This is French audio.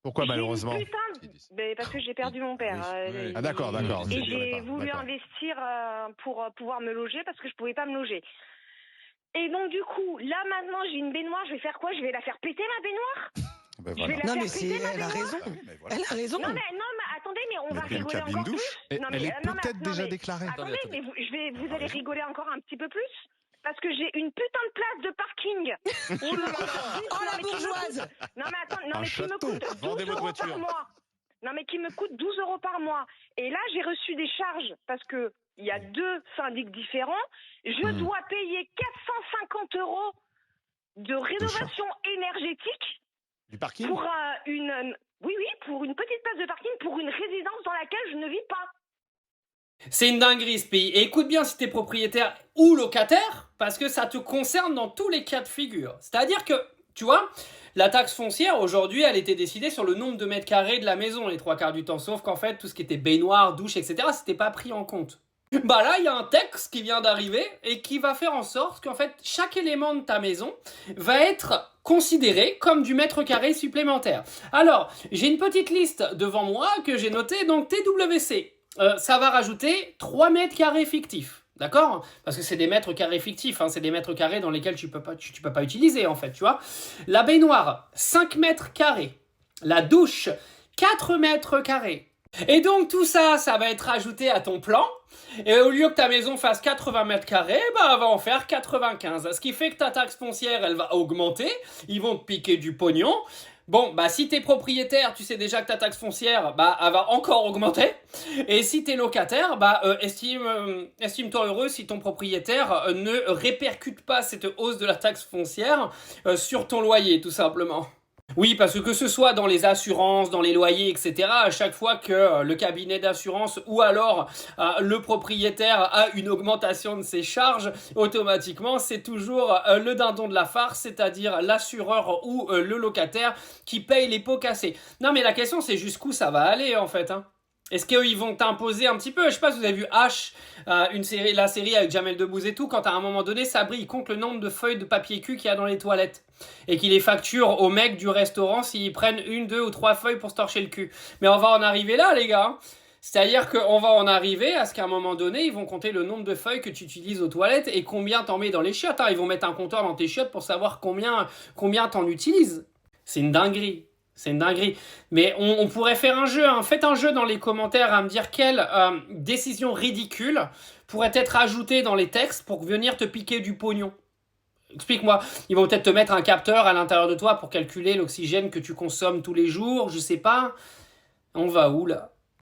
Pourquoi J'ai une malheureusement? putain parce que j'ai perdu mon père. Oui. Ah d'accord, d'accord. Et j'ai voulu investir pour pouvoir me loger parce que je pouvais pas me loger. Et donc du coup, là maintenant j'ai une baignoire, je vais faire quoi? Je vais la faire péter ma baignoire? Ben Je vais voilà. la Non, faire mais péter ma elle a baignoire? raison. Ah oui, mais voilà. Elle a raison. Non mais attendez, mais on Mais va puis une rigoler cabine encore douche. plus. Non, mais, Elle est peut-être déjà déclarée. Attendez, mais vous allez raison. rigoler encore un petit peu plus parce que j'ai une putain de place de parking. Oh là là. Oh la bourgeoise. Non mais attends, Un mais qui me château. coûte 12 Vendez votre euros par voiture. mois. Non mais qui me coûte 12 euros par mois. Et là j'ai reçu des charges parce que il y a deux syndics différents. Je dois payer 450 euros de rénovation énergétique Du parking. pour pour une petite place de parking pour une résidence dans laquelle je ne vis pas. C'est une dinguerie ce pays. Et écoute bien si t'es propriétaire ou locataire, parce que ça te concerne dans tous les cas de figure. C'est-à-dire que, tu vois, la taxe foncière, aujourd'hui, elle était décidée sur le nombre de mètres carrés de la maison, les 3/4 du temps. Sauf qu'en fait, tout ce qui était baignoire, douche, etc., c'était pas pris en compte. Bah là, il y a un texte qui vient d'arriver et qui va faire en sorte qu'en fait, chaque élément de ta maison va être considéré comme du mètre carré supplémentaire. Alors, j'ai une petite liste devant moi que j'ai notée, donc TWC. Ça va rajouter 3 mètres carrés fictifs, d'accord? Parce que c'est des mètres carrés fictifs, hein, c'est des mètres carrés dans lesquels tu peux pas utiliser en fait, tu vois. La baignoire, 5 mètres carrés. La douche, 4 mètres carrés. Et donc tout ça, ça va être ajouté à ton plan. Et au lieu que ta maison fasse 80 mètres carrés, bah elle va en faire 95. Ce qui fait que ta taxe foncière, elle va augmenter. Ils vont te piquer du pognon. Bon, bah si t'es propriétaire, tu sais déjà que ta taxe foncière, bah elle va encore augmenter. Et si t'es locataire, bah estime-toi heureux si ton propriétaire ne répercute pas cette hausse de la taxe foncière sur ton loyer, tout simplement. Oui, parce que ce soit dans les assurances, dans les loyers, etc., à chaque fois que le cabinet d'assurance ou alors le propriétaire a une augmentation de ses charges, automatiquement, c'est toujours le dindon de la farce, c'est-à-dire l'assureur ou le locataire qui paye les pots cassés. Non, mais la question, c'est jusqu'où ça va aller, en fait, hein. Est-ce qu'ils vont t'imposer un petit peu? Je sais pas si vous avez vu H, la série avec Jamel Debbouze et tout, quand à un moment donné, Sabri, il compte le nombre de feuilles de papier cul qu'il y a dans les toilettes. Et qu'il les facture aux mecs du restaurant s'ils prennent 1, 2 ou 3 feuilles pour se torcher le cul. Mais on va en arriver là, les gars. C'est-à-dire qu'on va en arriver à ce qu'à un moment donné, ils vont compter le nombre de feuilles que tu utilises aux toilettes et combien t'en mets dans les chiottes. Hein. Ils vont mettre un compteur dans tes chiottes pour savoir combien t'en utilises. C'est une dinguerie. C'est une dinguerie. Mais on pourrait faire un jeu. Hein. Faites un jeu dans les commentaires à me dire quelle décision ridicule pourrait être ajoutée dans les textes pour venir te piquer du pognon. Explique-moi. Ils vont peut-être te mettre un capteur à l'intérieur de toi pour calculer l'oxygène que tu consommes tous les jours. Je sais pas. On va où là ?